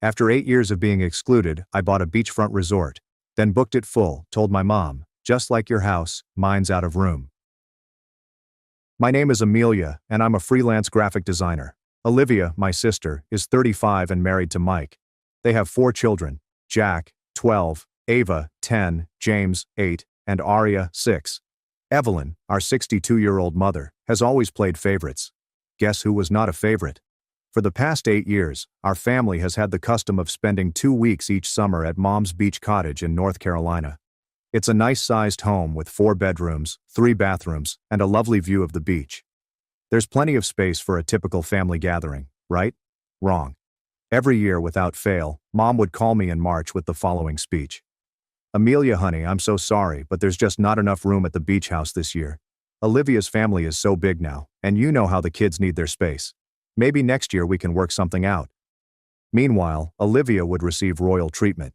After 8 years of being excluded, I bought a beachfront resort, then booked it full, told my mom, just like your house, mine's out of room. My name is Amelia, and I'm a freelance graphic designer. Olivia, my sister, is 35 and married to Mike. They have 4 children, Jack, 12, Ava, 10, James, 8, and Aria, 6. Evelyn, our 62-year-old mother, has always played favorites. Guess who was not a favorite? For the past 8 years, our family has had the custom of spending 2 weeks each summer at Mom's beach cottage in North Carolina. It's a nice-sized home with 4 bedrooms, 3 bathrooms, and a lovely view of the beach. There's plenty of space for a typical family gathering, right? Wrong. Every year, without fail, Mom would call me in March with the following speech. Amelia, honey, I'm so sorry, but there's just not enough room at the beach house this year. Olivia's family is so big now, and you know how the kids need their space. Maybe next year we can work something out. Meanwhile, Olivia would receive royal treatment.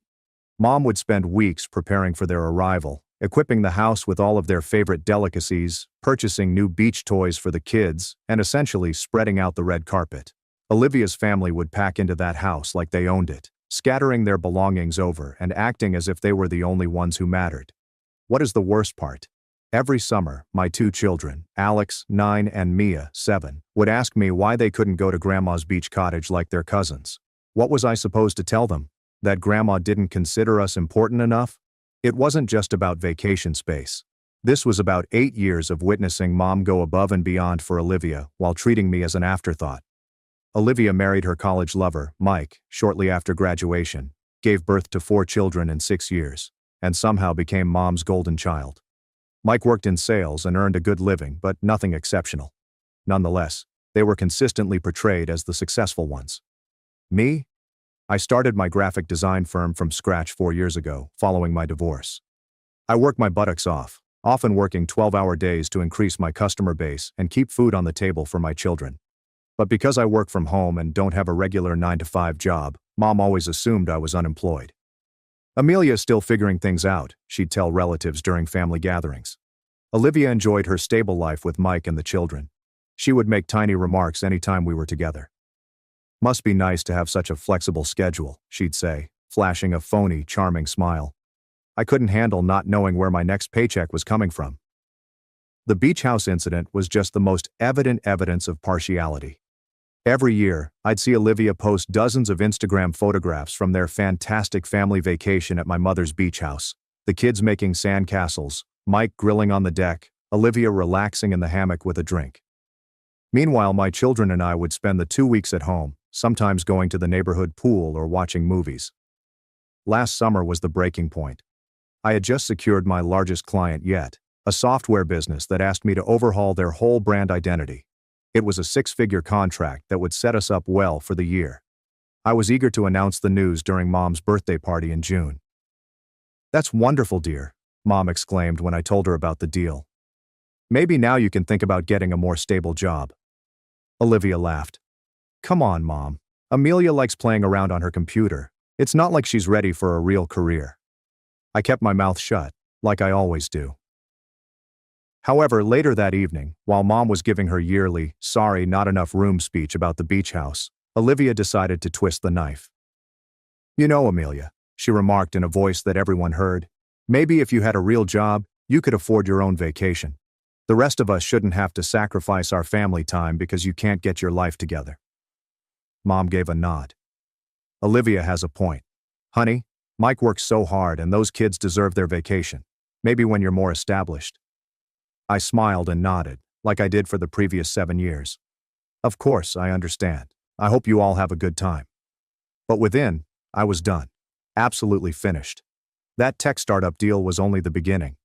Mom would spend weeks preparing for their arrival, equipping the house with all of their favorite delicacies, purchasing new beach toys for the kids, and essentially spreading out the red carpet. Olivia's family would pack into that house like they owned it, scattering their belongings over and acting as if they were the only ones who mattered. What is the worst part? Every summer, my 2 children, Alex, 9, and Mia, 7, would ask me why they couldn't go to Grandma's beach cottage like their cousins. What was I supposed to tell them? That Grandma didn't consider us important enough? It wasn't just about vacation space. This was about 8 years of witnessing Mom go above and beyond for Olivia while treating me as an afterthought. Olivia married her college lover, Mike, shortly after graduation, gave birth to 4 children in 6 years, and somehow became Mom's golden child. Mike worked in sales and earned a good living, but nothing exceptional. Nonetheless, they were consistently portrayed as the successful ones. Me? I started my graphic design firm from scratch 4 years ago, following my divorce. I worked my buttocks off, often working 12-hour days to increase my customer base and keep food on the table for my children. But because I work from home and don't have a regular 9-to-5 job, Mom always assumed I was unemployed. Amelia's still figuring things out, she'd tell relatives during family gatherings. Olivia enjoyed her stable life with Mike and the children. She would make tiny remarks anytime we were together. Must be nice to have such a flexible schedule, she'd say, flashing a phony, charming smile. I couldn't handle not knowing where my next paycheck was coming from. The beach house incident was just the most evident evidence of partiality. Every year, I'd see Olivia post dozens of Instagram photographs from their fantastic family vacation at my mother's beach house. The kids making sandcastles, Mike grilling on the deck, Olivia relaxing in the hammock with a drink. Meanwhile, my children and I would spend the 2 weeks at home, sometimes going to the neighborhood pool or watching movies. Last summer was the breaking point. I had just secured my largest client yet, a software business that asked me to overhaul their whole brand identity. It was a 6-figure contract that would set us up well for the year. I was eager to announce the news during Mom's birthday party in June. "That's wonderful, dear," Mom exclaimed when I told her about the deal. "Maybe now you can think about getting a more stable job." Olivia laughed. "Come on, Mom. Amelia likes playing around on her computer. It's not like she's ready for a real career." I kept my mouth shut, like I always do. However, later that evening, while Mom was giving her yearly, "sorry, not enough room" speech about the beach house, Olivia decided to twist the knife. "You know, Amelia," she remarked in a voice that everyone heard, "maybe if you had a real job, you could afford your own vacation. The rest of us shouldn't have to sacrifice our family time because you can't get your life together." Mom gave a nod. "Olivia has a point. Honey, Mike works so hard and those kids deserve their vacation. Maybe when you're more established." I smiled and nodded, like I did for the previous 7 years. "Of course, I understand. I hope you all have a good time." But within, I was done. Absolutely finished. That tech startup deal was only the beginning.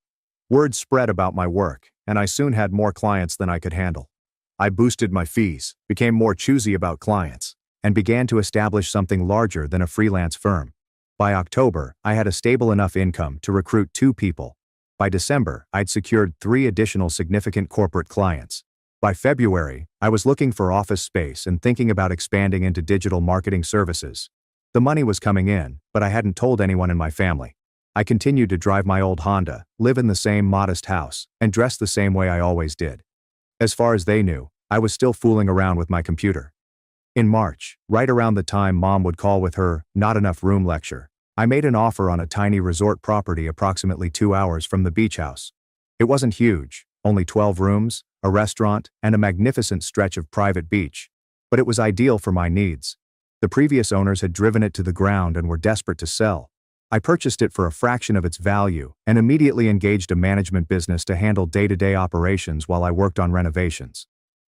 Word spread about my work, and I soon had more clients than I could handle. I boosted my fees, became more choosy about clients, and began to establish something larger than a freelance firm. By October, I had a stable enough income to recruit 2 people. By December, I'd secured 3 additional significant corporate clients. By February, I was looking for office space and thinking about expanding into digital marketing services. The money was coming in, but I hadn't told anyone in my family. I continued to drive my old Honda, live in the same modest house, and dress the same way I always did. As far as they knew, I was still fooling around with my computer. In March, right around the time Mom would call with her "not enough room" lecture, I made an offer on a tiny resort property approximately 2 hours from the beach house. It wasn't huge, only 12 rooms, a restaurant, and a magnificent stretch of private beach. But it was ideal for my needs. The previous owners had driven it to the ground and were desperate to sell. I purchased it for a fraction of its value and immediately engaged a management business to handle day-to-day operations while I worked on renovations.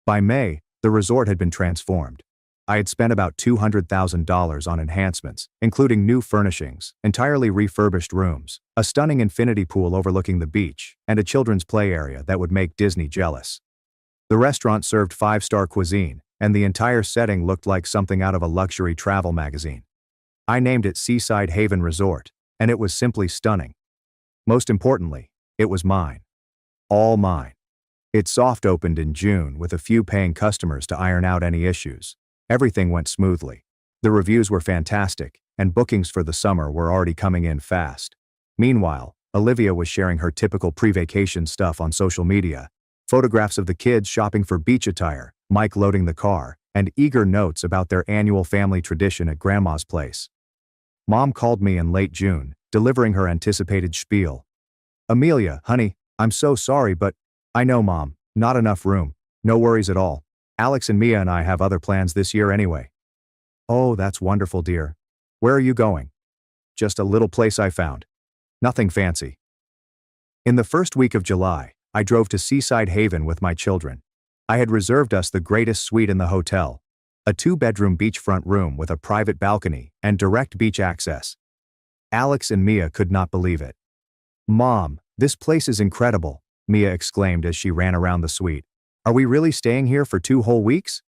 By May, the resort had been transformed. I had spent about $200,000 on enhancements, including new furnishings, entirely refurbished rooms, a stunning infinity pool overlooking the beach, and a children's play area that would make Disney jealous. The restaurant served five-star cuisine, and the entire setting looked like something out of a luxury travel magazine. I named it Seaside Haven Resort, and it was simply stunning. Most importantly, it was mine. All mine. It soft opened in June with a few paying customers to iron out any issues. Everything went smoothly. The reviews were fantastic, and bookings for the summer were already coming in fast. Meanwhile, Olivia was sharing her typical pre-vacation stuff on social media. Photographs of the kids shopping for beach attire, Mike loading the car, and eager notes about their annual family tradition at Grandma's place. Mom called me in late June, delivering her anticipated spiel. "Amelia, honey, I'm so sorry, but I know, Mom, not enough room. No worries at all. Alex and Mia and I have other plans this year anyway." "Oh, that's wonderful, dear. Where are you going?" "Just a little place I found. Nothing fancy." In the first week of July, I drove to Seaside Haven with my children. I had reserved us the greatest suite in the hotel, a 2-bedroom beachfront room with a private balcony and direct beach access. Alex and Mia could not believe it. "Mom, this place is incredible," Mia exclaimed as she ran around the suite. "Are we really staying here for 2 whole weeks?"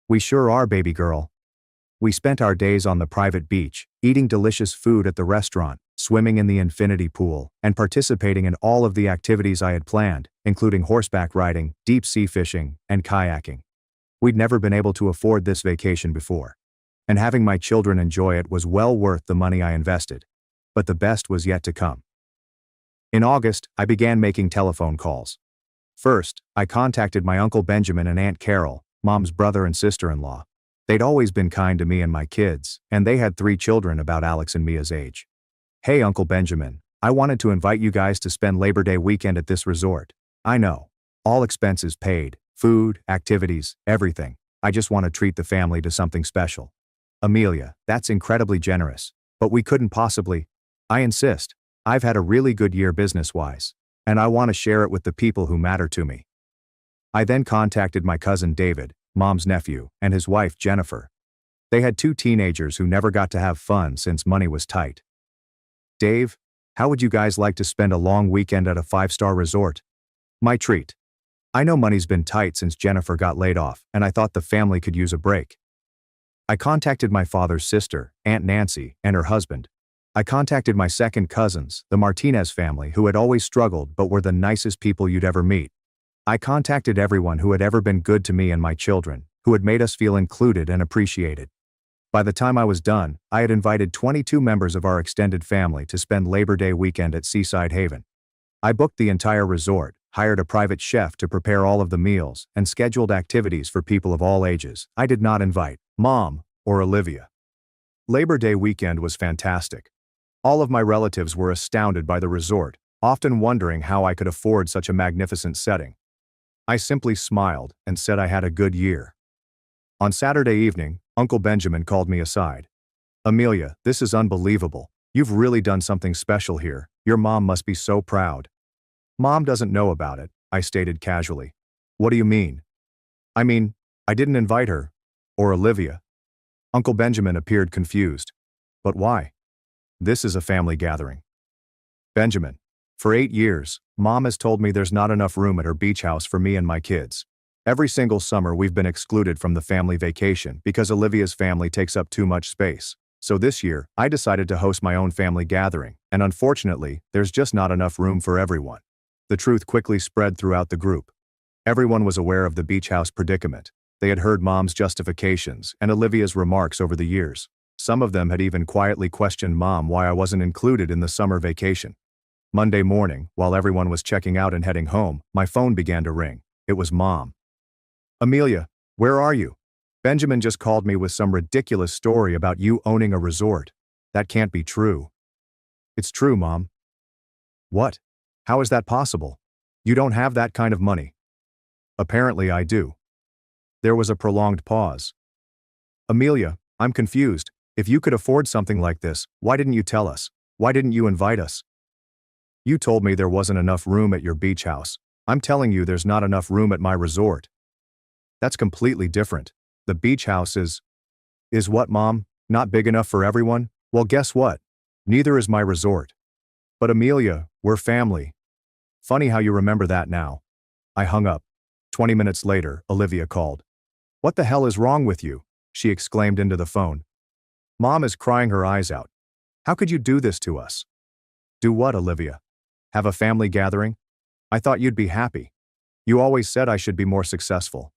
"We sure are, baby girl." We spent our days on the private beach, eating delicious food at the restaurant, swimming in the infinity pool, and participating in all of the activities I had planned, including horseback riding, deep sea fishing, and kayaking. We'd never been able to afford this vacation before. And having my children enjoy it was well worth the money I invested. But the best was yet to come. In August, I began making telephone calls. First, I contacted my Uncle Benjamin and Aunt Carol, Mom's brother and sister-in-law. They'd always been kind to me and my kids, and they had 3 children about Alex and Mia's age. "Hey, Uncle Benjamin, I wanted to invite you guys to spend Labor Day weekend at this resort. I know. All expenses paid, food, activities, everything. I just want to treat the family to something special." "Amelia, that's incredibly generous, but we couldn't possibly." "I insist. I've had a really good year business-wise, and I want to share it with the people who matter to me." I then contacted my cousin David, Mom's nephew, and his wife Jennifer. They had 2 teenagers who never got to have fun since money was tight. "Dave, how would you guys like to spend a long weekend at a 5-star resort?" "My treat. I know money's been tight since Jennifer got laid off, and I thought the family could use a break." I contacted my father's sister, Aunt Nancy, and her husband. I contacted my second cousins, the Martinez family, who had always struggled but were the nicest people you'd ever meet. I contacted everyone who had ever been good to me and my children, who had made us feel included and appreciated. By the time I was done, I had invited 22 members of our extended family to spend Labor Day weekend at Seaside Haven. I booked the entire resort, hired a private chef to prepare all of the meals, and scheduled activities for people of all ages. I did not invite Mom or Olivia. Labor Day weekend was fantastic. All of my relatives were astounded by the resort, often wondering how I could afford such a magnificent setting. I simply smiled and said I had a good year. On Saturday evening, Uncle Benjamin called me aside. "Amelia, this is unbelievable. You've really done something special here. Your mom must be so proud." "Mom doesn't know about it," I stated casually. "What do you mean?" "I mean, I didn't invite her. Or Olivia." Uncle Benjamin appeared confused. "But why? This is a family gathering." "Benjamin, for 8 years, Mom has told me there's not enough room at her beach house for me and my kids. Every single summer we've been excluded from the family vacation because Olivia's family takes up too much space. So this year, I decided to host my own family gathering, and unfortunately, there's just not enough room for everyone." The truth quickly spread throughout the group. Everyone was aware of the beach house predicament. They had heard Mom's justifications and Olivia's remarks over the years. Some of them had even quietly questioned Mom why I wasn't included in the summer vacation. Monday morning, while everyone was checking out and heading home, my phone began to ring. It was Mom. "Amelia, where are you?" Benjamin just called me with some ridiculous story about you owning a resort. That can't be true. It's true, Mom. What? How is that possible? You don't have that kind of money. Apparently I do. There was a prolonged pause. Amelia, I'm confused. If you could afford something like this, why didn't you tell us? Why didn't you invite us? You told me there wasn't enough room at your beach house. I'm telling you there's not enough room at my resort. That's completely different. The beach house is what, Mom? Not big enough for everyone? Well, guess what? Neither is my resort. But Amelia, we're family. Funny how you remember that now. I hung up. 20 minutes later, Olivia called. What the hell is wrong with you? She exclaimed into the phone. Mom is crying her eyes out. How could you do this to us? Do what, Olivia? Have a family gathering? I thought you'd be happy. You always said I should be more successful.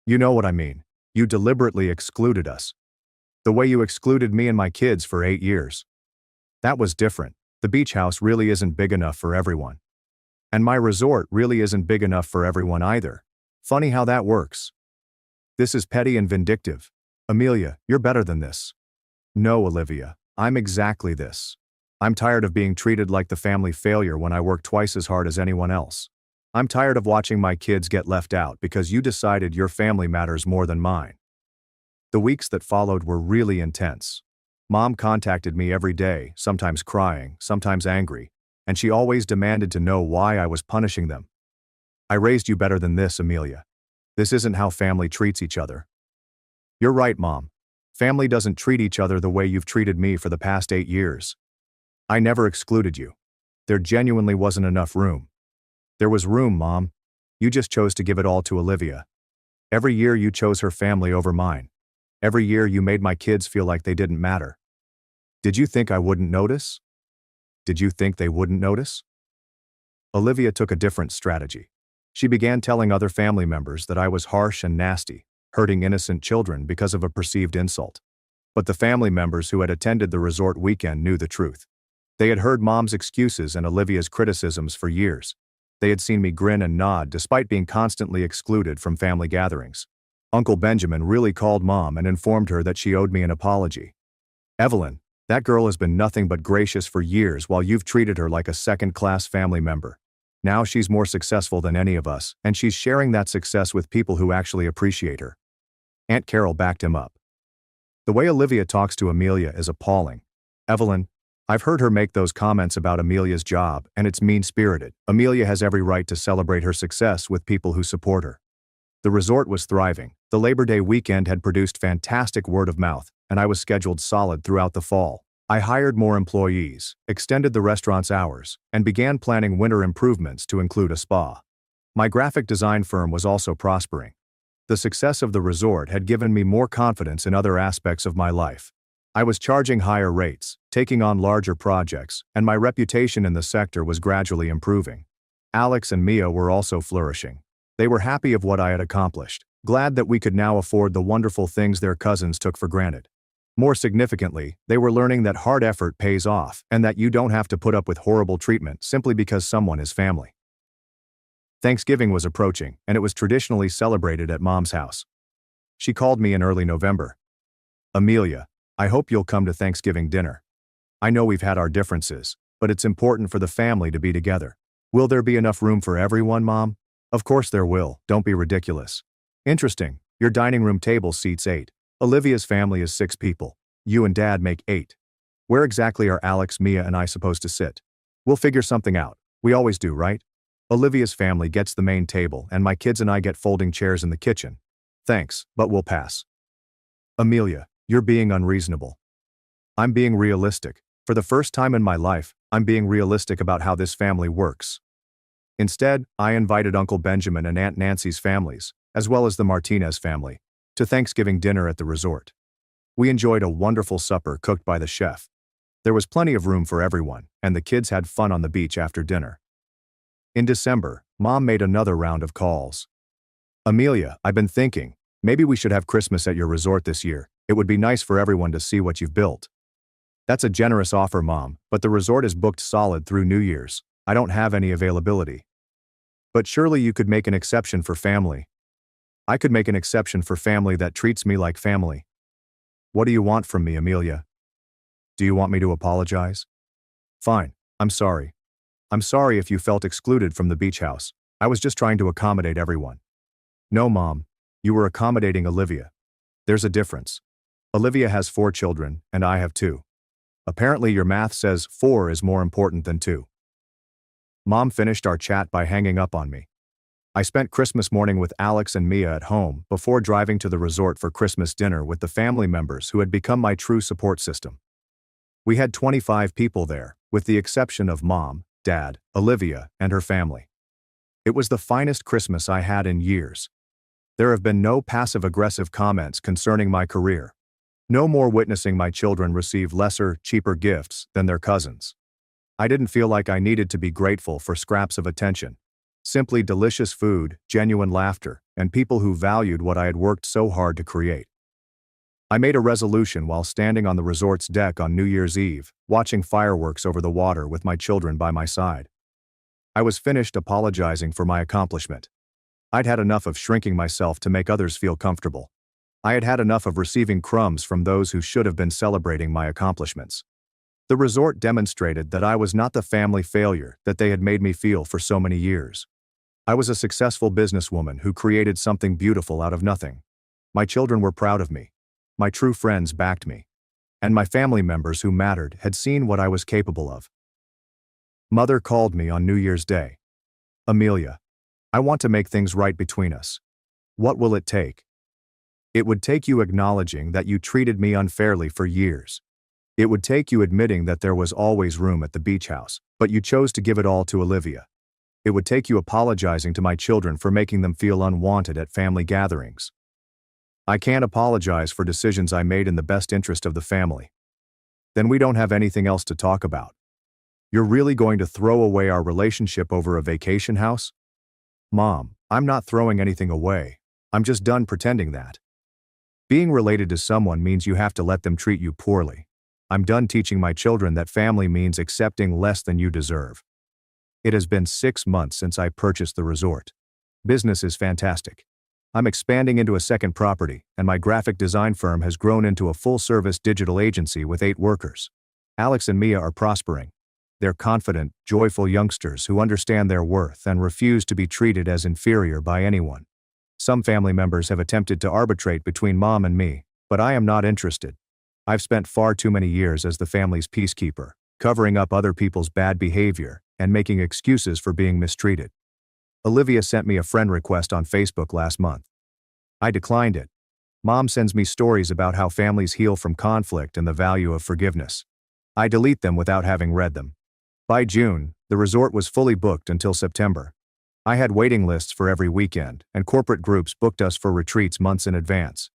You know what I mean. You deliberately excluded us. The way you excluded me and my kids for 8 years. That was different. The beach house really isn't big enough for everyone. And my resort really isn't big enough for everyone either. Funny how that works. This is petty and vindictive. Amelia, you're better than this. No, Olivia, I'm exactly this. I'm tired of being treated like the family failure when I work twice as hard as anyone else. I'm tired of watching my kids get left out because you decided your family matters more than mine. The weeks that followed were really intense. Mom contacted me every day, sometimes crying, sometimes angry, and she always demanded to know why I was punishing them. I raised you better than this, Amelia. This isn't how family treats each other. You're right, Mom. Family doesn't treat each other the way you've treated me for the past 8 years. I never excluded you. There genuinely wasn't enough room. There was room, Mom. You just chose to give it all to Olivia. Every year you chose her family over mine. Every year you made my kids feel like they didn't matter. Did you think I wouldn't notice? Did you think they wouldn't notice? Olivia took a different strategy. She began telling other family members that I was harsh and nasty, hurting innocent children because of a perceived insult. But the family members who had attended the resort weekend knew the truth. They had heard Mom's excuses and Olivia's criticisms for years. They had seen me grin and nod despite being constantly excluded from family gatherings. Uncle Benjamin really called Mom and informed her that she owed me an apology. Evelyn, that girl has been nothing but gracious for years while you've treated her like a second-class family member. Now she's more successful than any of us, and she's sharing that success with people who actually appreciate her. Aunt Carol backed him up. The way Olivia talks to Amelia is appalling. Evelyn, I've heard her make those comments about Amelia's job, and it's mean-spirited. Amelia has every right to celebrate her success with people who support her. The resort was thriving. The Labor Day weekend had produced fantastic word of mouth, and I was scheduled solid throughout the fall. I hired more employees, extended the restaurant's hours, and began planning winter improvements to include a spa. My graphic design firm was also prospering. The success of the resort had given me more confidence in other aspects of my life. I was charging higher rates, taking on larger projects, and my reputation in the sector was gradually improving. Alex and Mia were also flourishing. They were happy of what I had accomplished, glad that we could now afford the wonderful things their cousins took for granted. More significantly, they were learning that hard effort pays off and that you don't have to put up with horrible treatment simply because someone is family. Thanksgiving was approaching, and it was traditionally celebrated at Mom's house. She called me in early November. Amelia, I hope you'll come to Thanksgiving dinner. I know we've had our differences, but it's important for the family to be together. Will there be enough room for everyone, Mom? Of course there will, don't be ridiculous. Interesting, your dining room table seats 8. Olivia's family is 6 people. You and Dad make 8. Where exactly are Alex, Mia, and I supposed to sit? We'll figure something out. We always do, right? Olivia's family gets the main table, and my kids and I get folding chairs in the kitchen. Thanks, but we'll pass. Amelia, you're being unreasonable. I'm being realistic. For the first time in my life, I'm being realistic about how this family works. Instead, I invited Uncle Benjamin and Aunt Nancy's families, as well as the Martinez family, to Thanksgiving dinner at the resort. We enjoyed a wonderful supper cooked by the chef. There was plenty of room for everyone, and the kids had fun on the beach after dinner. In December, Mom made another round of calls. Amelia, I've been thinking, maybe we should have Christmas at your resort this year. It would be nice for everyone to see what you've built. That's a generous offer, Mom, but the resort is booked solid through New Year's. I don't have any availability. But surely you could make an exception for family. I could make an exception for family that treats me like family. What do you want from me, Amelia? Do you want me to apologize? Fine, I'm sorry. I'm sorry if you felt excluded from the beach house. I was just trying to accommodate everyone. No, Mom. You were accommodating Olivia. There's a difference. Olivia has 4 children, and I have 2. Apparently your math says 4 is more important than 2. Mom finished our chat by hanging up on me. I spent Christmas morning with Alex and Mia at home before driving to the resort for Christmas dinner with the family members who had become my true support system. We had 25 people there, with the exception of Mom, Dad, Olivia, and her family. It was the finest Christmas I had in years. There have been no passive-aggressive comments concerning my career. No more witnessing my children receive lesser, cheaper gifts than their cousins. I didn't feel like I needed to be grateful for scraps of attention. Simply delicious food, genuine laughter, and people who valued what I had worked so hard to create. I made a resolution while standing on the resort's deck on New Year's Eve, watching fireworks over the water with my children by my side. I was finished apologizing for my accomplishment. I'd had enough of shrinking myself to make others feel comfortable. I had had enough of receiving crumbs from those who should have been celebrating my accomplishments. The resort demonstrated that I was not the family failure that they had made me feel for so many years. I was a successful businesswoman who created something beautiful out of nothing. My children were proud of me. My true friends backed me. And my family members who mattered had seen what I was capable of. Mother called me on New Year's Day. Amelia, I want to make things right between us. What will it take? It would take you acknowledging that you treated me unfairly for years. It would take you admitting that there was always room at the beach house, but you chose to give it all to Olivia. It would take you apologizing to my children for making them feel unwanted at family gatherings. I can't apologize for decisions I made in the best interest of the family. Then we don't have anything else to talk about. You're really going to throw away our relationship over a vacation house? Mom, I'm not throwing anything away. I'm just done pretending that. Being related to someone means you have to let them treat you poorly. I'm done teaching my children that family means accepting less than you deserve. It has been 6 months since I purchased the resort. Business is fantastic. I'm expanding into a second property, and my graphic design firm has grown into a full-service digital agency with 8 workers. Alex and Mia are prospering. They're confident, joyful youngsters who understand their worth and refuse to be treated as inferior by anyone. Some family members have attempted to arbitrate between Mom and me, but I am not interested. I've spent far too many years as the family's peacekeeper, covering up other people's bad behavior and making excuses for being mistreated. Olivia sent me a friend request on Facebook last month. I declined it. Mom sends me stories about how families heal from conflict and the value of forgiveness. I delete them without having read them. By June, the resort was fully booked until September. I had waiting lists for every weekend, and corporate groups booked us for retreats months in advance.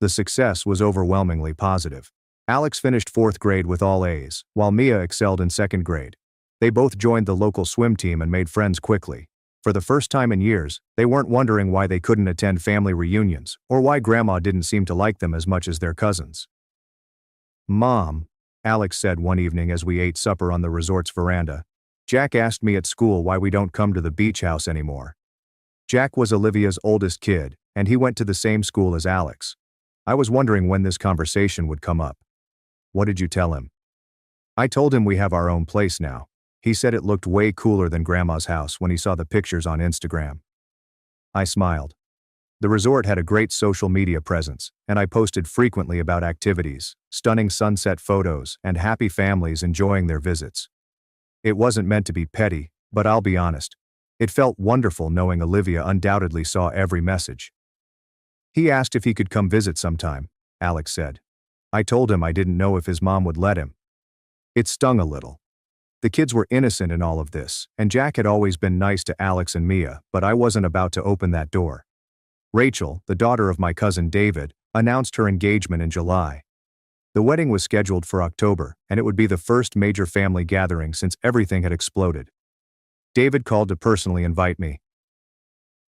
The success was overwhelmingly positive. Alex finished 4th grade with all A's, while Mia excelled in 2nd grade. They both joined the local swim team and made friends quickly. For the first time in years, they weren't wondering why they couldn't attend family reunions, or why Grandma didn't seem to like them as much as their cousins. Mom, Alex said one evening as we ate supper on the resort's veranda, Jack asked me at school why we don't come to the beach house anymore. Jack was Olivia's oldest kid, and he went to the same school as Alex. I was wondering when this conversation would come up. What did you tell him? I told him we have our own place now. He said it looked way cooler than Grandma's house when he saw the pictures on Instagram. I smiled. The resort had a great social media presence, and I posted frequently about activities, stunning sunset photos, and happy families enjoying their visits. It wasn't meant to be petty, but I'll be honest. It felt wonderful knowing Olivia undoubtedly saw every message. He asked if he could come visit sometime, Alex said. I told him I didn't know if his mom would let him. It stung a little. The kids were innocent in all of this, and Jack had always been nice to Alex and Mia, but I wasn't about to open that door. Rachel, the daughter of my cousin David, announced her engagement in July. The wedding was scheduled for October, and it would be the first major family gathering since everything had exploded. David called to personally invite me.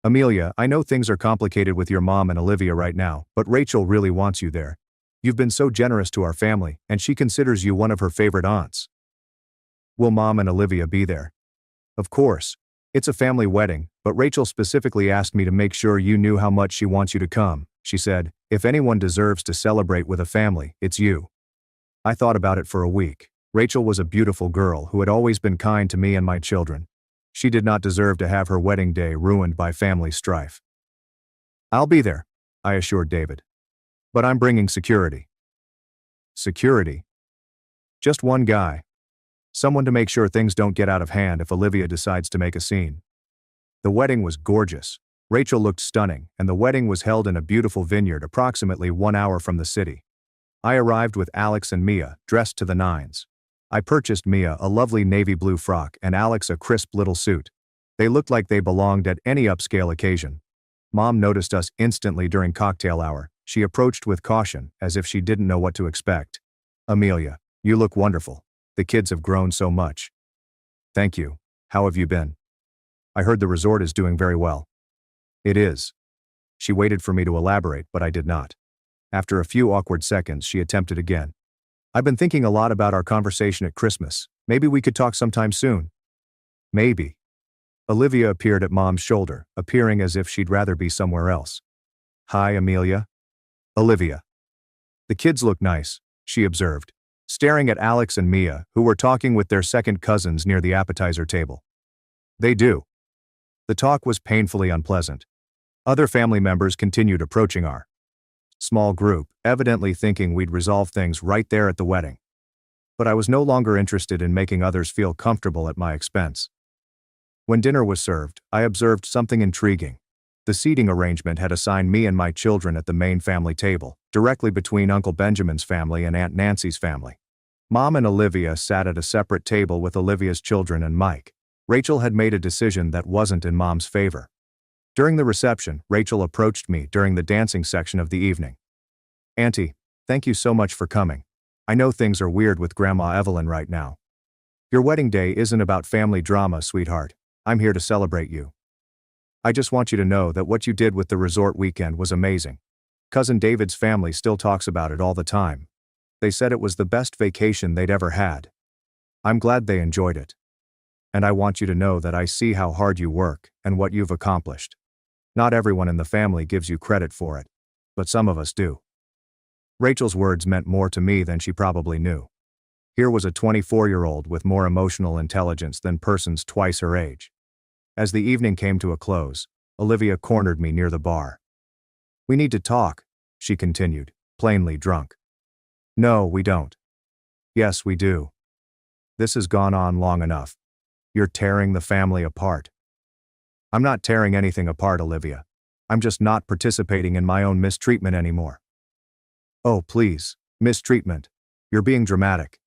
Amelia, I know things are complicated with your mom and Olivia right now, but Rachel really wants you there. You've been so generous to our family, and she considers you one of her favorite aunts. Will Mom and Olivia be there? Of course. It's a family wedding, But Rachel specifically asked me to make sure you knew how much she wants you to come. She said, if anyone deserves to celebrate with a family, it's you. I thought about it for a week. Rachel was a beautiful girl who had always been kind to me and my children. She did not deserve to have her wedding day ruined by family strife. I'll be there, I assured David. But I'm bringing security. Security? Just one guy. Someone to make sure things don't get out of hand if Olivia decides to make a scene. The wedding was gorgeous. Rachel looked stunning, and the wedding was held in a beautiful vineyard approximately 1 hour from the city. I arrived with Alex and Mia, dressed to the nines. I purchased Mia a lovely navy blue frock and Alex a crisp little suit. They looked like they belonged at any upscale occasion. Mom noticed us instantly during cocktail hour. She approached with caution, as if she didn't know what to expect. Amelia, you look wonderful. The kids have grown so much. Thank you. How have you been? I heard the resort is doing very well. It is. She waited for me to elaborate, but I did not. After a few awkward seconds, she attempted again. I've been thinking a lot about our conversation at Christmas. Maybe we could talk sometime soon. Maybe. Olivia appeared at Mom's shoulder, appearing as if she'd rather be somewhere else. Hi, Amelia. Olivia. The kids look nice, she observed, staring at Alex and Mia, who were talking with their second cousins near the appetizer table. They do. The talk was painfully unpleasant. Other family members continued approaching our small group, evidently thinking we'd resolve things right there at the wedding. But I was no longer interested in making others feel comfortable at my expense. When dinner was served, I observed something intriguing. The seating arrangement had assigned me and my children at the main family table, directly between Uncle Benjamin's family and Aunt Nancy's family. Mom and Olivia sat at a separate table with Olivia's children and Mike. Rachel had made a decision that wasn't in Mom's favor. During the reception, Rachel approached me during the dancing section of the evening. Auntie, thank you so much for coming. I know things are weird with Grandma Evelyn right now. Your wedding day isn't about family drama, sweetheart. I'm here to celebrate you. I just want you to know that what you did with the resort weekend was amazing. Cousin David's family still talks about it all the time. They said it was the best vacation they'd ever had. I'm glad they enjoyed it. And I want you to know that I see how hard you work and what you've accomplished. Not everyone in the family gives you credit for it, but some of us do. Rachel's words meant more to me than she probably knew. Here was a 24-year-old with more emotional intelligence than persons twice her age. As the evening came to a close, Olivia cornered me near the bar. We need to talk, she continued, plainly drunk. No, we don't. Yes, we do. This has gone on long enough. You're tearing the family apart. I'm not tearing anything apart, Olivia. I'm just not participating in my own mistreatment anymore. Oh, please, mistreatment. You're being dramatic.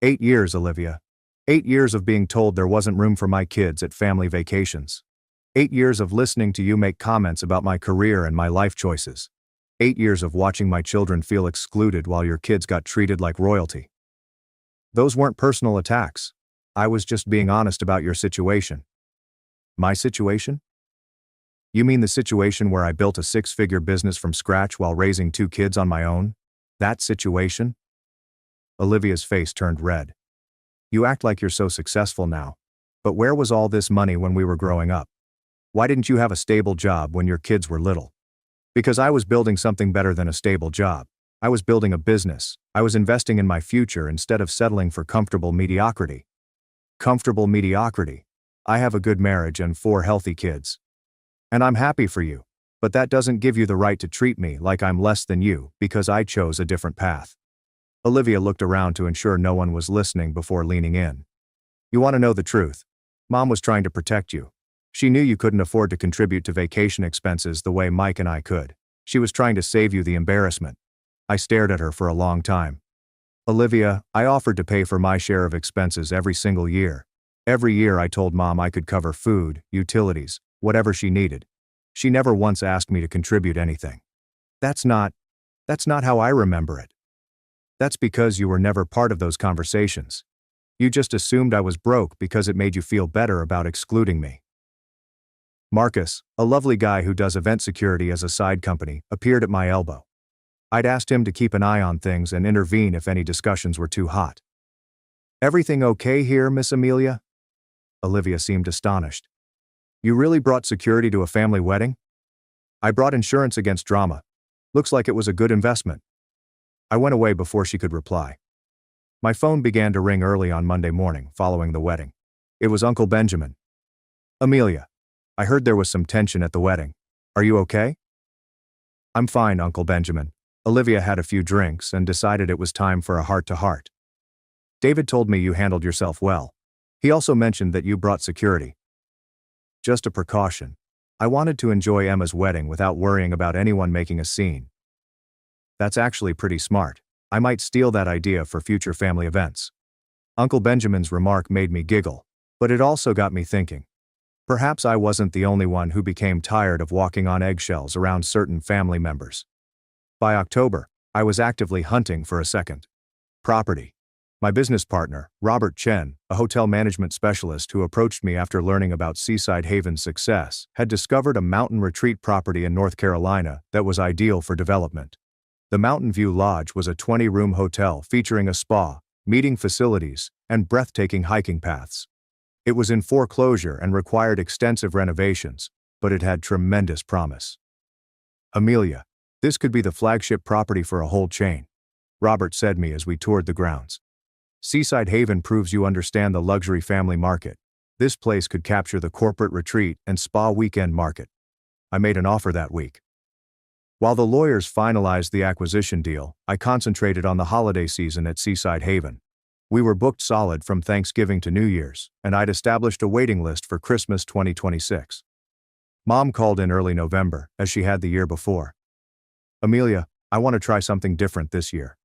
8 years, Olivia. 8 years of being told there wasn't room for my kids at family vacations. 8 years of listening to you make comments about my career and my life choices. 8 years of watching my children feel excluded while your kids got treated like royalty. Those weren't personal attacks. I was just being honest about your situation. My situation? You mean the situation where I built a 6-figure business from scratch while raising 2 kids on my own? That situation? Olivia's face turned red. You act like you're so successful now. But where was all this money when we were growing up? Why didn't you have a stable job when your kids were little? Because I was building something better than a stable job. I was building a business. I was investing in my future instead of settling for comfortable mediocrity. Comfortable mediocrity. I have a good marriage and 4 healthy kids. And I'm happy for you. But that doesn't give you the right to treat me like I'm less than you because I chose a different path. Olivia looked around to ensure no one was listening before leaning in. You want to know the truth? Mom was trying to protect you. She knew you couldn't afford to contribute to vacation expenses the way Mike and I could. She was trying to save you the embarrassment. I stared at her for a long time. Olivia, I offered to pay for my share of expenses every single year. Every year I told Mom I could cover food, utilities, whatever she needed. She never once asked me to contribute anything. That's not how I remember it. That's because you were never part of those conversations. You just assumed I was broke because it made you feel better about excluding me. Marcus, a lovely guy who does event security as a side company, appeared at my elbow. I'd asked him to keep an eye on things and intervene if any discussions were too hot. Everything okay here, Miss Amelia? Olivia seemed astonished. You really brought security to a family wedding? I brought insurance against drama. Looks like it was a good investment. I went away before she could reply. My phone began to ring early on Monday morning following the wedding. It was Uncle Benjamin. Amelia. I heard there was some tension at the wedding. Are you okay? I'm fine, Uncle Benjamin. Olivia had a few drinks and decided it was time for a heart-to-heart. David told me you handled yourself well. He also mentioned that you brought security. Just a precaution. I wanted to enjoy Emma's wedding without worrying about anyone making a scene. That's actually pretty smart. I might steal that idea for future family events. Uncle Benjamin's remark made me giggle, but it also got me thinking. Perhaps I wasn't the only one who became tired of walking on eggshells around certain family members. By October, I was actively hunting for a second property. My business partner, Robert Chen, a hotel management specialist who approached me after learning about Seaside Haven's success, had discovered a mountain retreat property in North Carolina that was ideal for development. The Mountain View Lodge was a 20-room hotel featuring a spa, meeting facilities, and breathtaking hiking paths. It was in foreclosure and required extensive renovations, but it had tremendous promise. Amelia, this could be the flagship property for a whole chain, Robert said to me as we toured the grounds. Seaside Haven proves you understand the luxury family market. This place could capture the corporate retreat and spa weekend market. I made an offer that week. While the lawyers finalized the acquisition deal, I concentrated on the holiday season at Seaside Haven. We were booked solid from Thanksgiving to New Year's, and I'd established a waiting list for Christmas 2026. Mom called in early November, as she had the year before. Amelia, I want to try something different this year.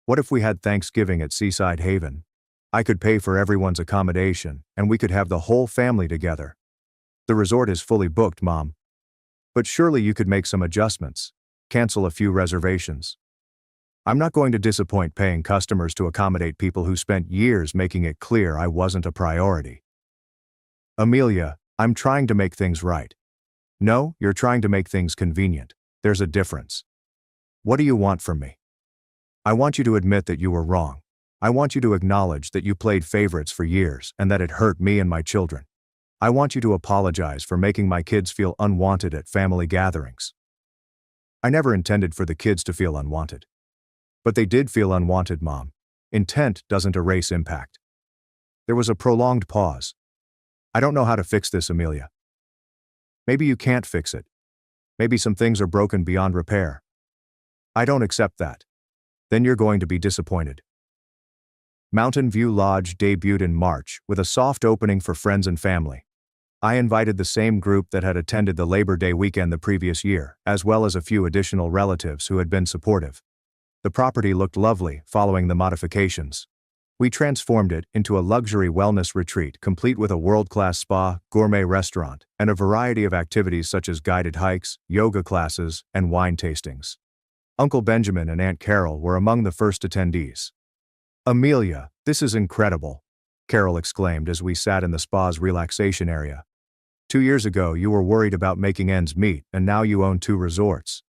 What if we had Thanksgiving at Seaside Haven? I could pay for everyone's accommodation, and we could have the whole family together. The resort is fully booked, Mom. But surely you could make some adjustments, cancel a few reservations. I'm not going to disappoint paying customers to accommodate people who spent years making it clear I wasn't a priority. Amelia, I'm trying to make things right. No, you're trying to make things convenient. There's a difference. What do you want from me? I want you to admit that you were wrong. I want you to acknowledge that you played favorites for years and that it hurt me and my children. I want you to apologize for making my kids feel unwanted at family gatherings. I never intended for the kids to feel unwanted. But they did feel unwanted, Mom. Intent doesn't erase impact. There was a prolonged pause. I don't know how to fix this, Amelia. Maybe you can't fix it. Maybe some things are broken beyond repair. I don't accept that. Then you're going to be disappointed. Mountain View Lodge debuted in March with a soft opening for friends and family. I invited the same group that had attended the Labor Day weekend the previous year, as well as a few additional relatives who had been supportive. The property looked lovely following the modifications. We transformed it into a luxury wellness retreat complete with a world-class spa, gourmet restaurant, and a variety of activities such as guided hikes, yoga classes, and wine tastings. Uncle Benjamin and Aunt Carol were among the first attendees. Amelia, this is incredible, Carol exclaimed as we sat in the spa's relaxation area. 2 years ago you were worried about making ends meet, and now you own 2 resorts.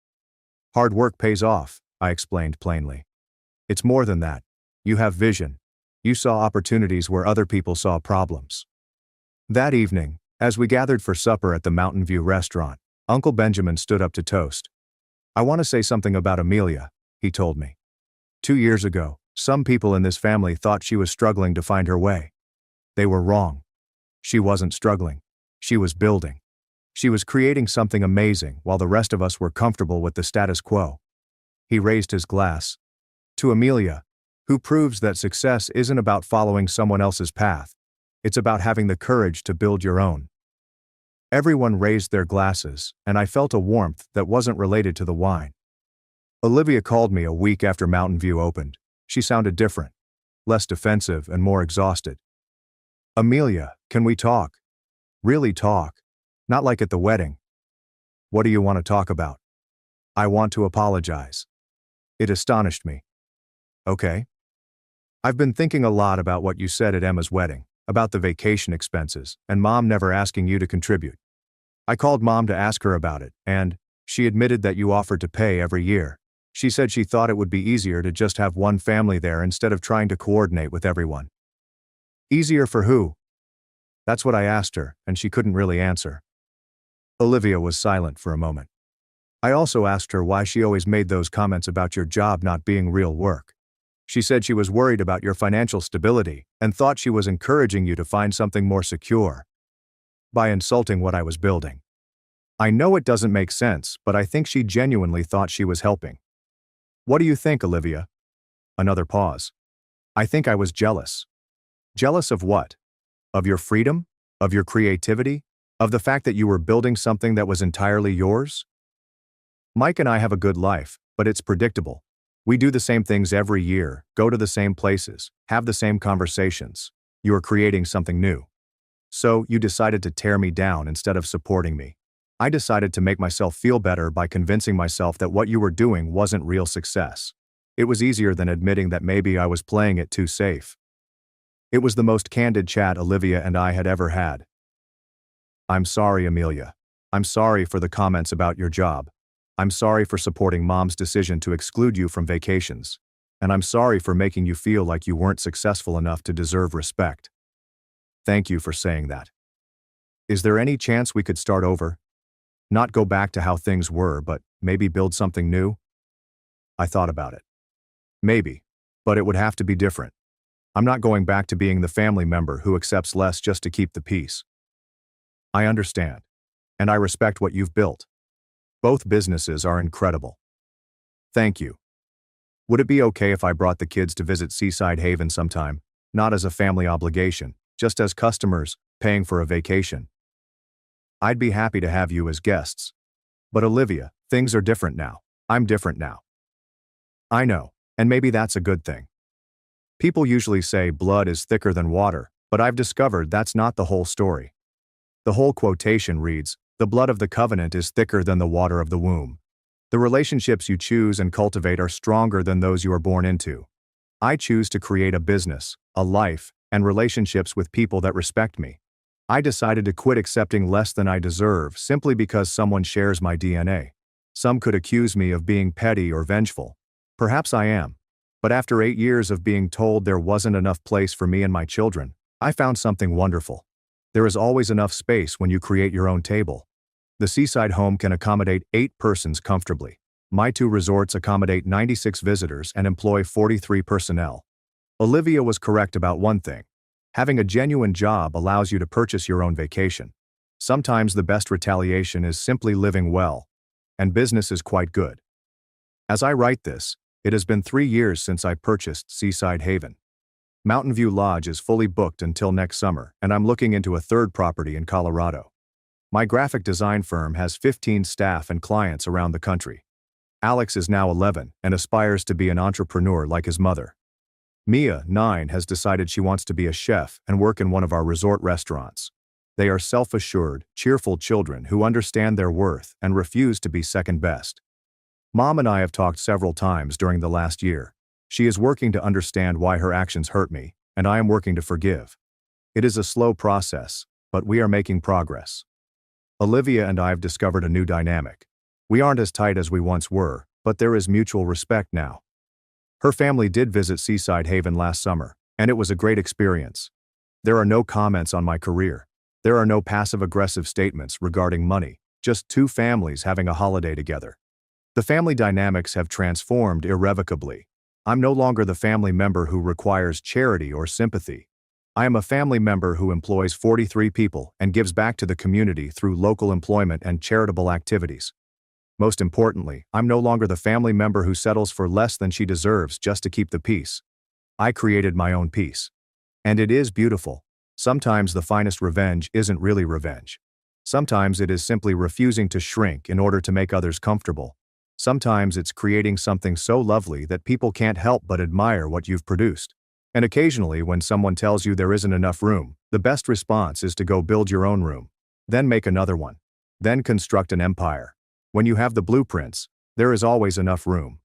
Hard work pays off, I explained plainly. It's more than that. You have vision. You saw opportunities where other people saw problems. That evening, as we gathered for supper at the Mountain View restaurant, Uncle Benjamin stood up to toast. I want to say something about Amelia, he told me. 2 years ago, some people in this family thought she was struggling to find her way. They were wrong. She wasn't struggling. She was building. She was creating something amazing while the rest of us were comfortable with the status quo. He raised his glass. To Amelia, who proves that success isn't about following someone else's path. It's about having the courage to build your own. Everyone raised their glasses, and I felt a warmth that wasn't related to the wine. Olivia called me a week after Mountain View opened. She sounded different, less defensive and more exhausted. Amelia, can we talk? Really talk. Not like at the wedding. What do you want to talk about? I want to apologize. It astonished me. Okay. I've been thinking a lot about what you said at Emma's wedding, about the vacation expenses, and Mom never asking you to contribute. I called Mom to ask her about it, and she admitted that you offered to pay every year. She said she thought it would be easier to just have one family there instead of trying to coordinate with everyone. Easier for who? That's what I asked her, and she couldn't really answer. Olivia was silent for a moment. I also asked her why she always made those comments about your job not being real work. She said she was worried about your financial stability and thought she was encouraging you to find something more secure by insulting what I was building. I know it doesn't make sense, but I think she genuinely thought she was helping. What do you think, Olivia? Another pause. I think I was jealous. Jealous of what? Of your freedom? Of your creativity? Of the fact that you were building something that was entirely yours? Mike and I have a good life, but it's predictable. We do the same things every year, go to the same places, have the same conversations. You are creating something new. So, you decided to tear me down instead of supporting me. I decided to make myself feel better by convincing myself that what you were doing wasn't real success. It was easier than admitting that maybe I was playing it too safe. It was the most candid chat Olivia and I had ever had. I'm sorry, Amelia. I'm sorry for the comments about your job. I'm sorry for supporting Mom's decision to exclude you from vacations. And I'm sorry for making you feel like you weren't successful enough to deserve respect. Thank you for saying that. Is there any chance we could start over? Not go back to how things were, but maybe build something new? I thought about it. Maybe. But it would have to be different. I'm not going back to being the family member who accepts less just to keep the peace. I understand. And I respect what you've built. Both businesses are incredible. Thank you. Would it be okay if I brought the kids to visit Seaside Haven sometime, not as a family obligation, just as customers, paying for a vacation? I'd be happy to have you as guests. But Olivia, things are different now. I'm different now. I know, and maybe that's a good thing. People usually say blood is thicker than water, but I've discovered that's not the whole story. The whole quotation reads, "The blood of the covenant is thicker than the water of the womb." The relationships you choose and cultivate are stronger than those you are born into. I choose to create a business, a life, and relationships with people that respect me. I decided to quit accepting less than I deserve simply because someone shares my DNA. Some could accuse me of being petty or vengeful. Perhaps I am. But after 8 years of being told there wasn't enough place for me and my children, I found something wonderful. There is always enough space when you create your own table. The seaside home can accommodate 8 persons comfortably. My 2 resorts accommodate 96 visitors and employ 43 personnel. Olivia was correct about one thing. Having a genuine job allows you to purchase your own vacation. Sometimes the best retaliation is simply living well. And business is quite good. As I write this, it has been 3 years since I purchased Seaside Haven. Mountain View Lodge is fully booked until next summer, and I'm looking into a third property in Colorado. My graphic design firm has 15 staff and clients around the country. Alex is now 11 and aspires to be an entrepreneur like his mother. Mia, 9, has decided she wants to be a chef and work in one of our resort restaurants. They are self-assured, cheerful children who understand their worth and refuse to be second best. Mom and I have talked several times during the last year. She is working to understand why her actions hurt me, and I am working to forgive. It is a slow process, but we are making progress. Olivia and I have discovered a new dynamic. We aren't as tight as we once were, but there is mutual respect now. Her family did visit Seaside Haven last summer, and it was a great experience. There are no comments on my career. There are no passive-aggressive statements regarding money, just 2 families having a holiday together. The family dynamics have transformed irrevocably. I'm no longer the family member who requires charity or sympathy. I am a family member who employs 43 people and gives back to the community through local employment and charitable activities. Most importantly, I'm no longer the family member who settles for less than she deserves just to keep the peace. I created my own peace. And it is beautiful. Sometimes the finest revenge isn't really revenge. Sometimes it is simply refusing to shrink in order to make others comfortable. Sometimes it's creating something so lovely that people can't help but admire what you've produced. And occasionally, when someone tells you there isn't enough room, the best response is to go build your own room. Then make another one. Then construct an empire. When you have the blueprints, there is always enough room.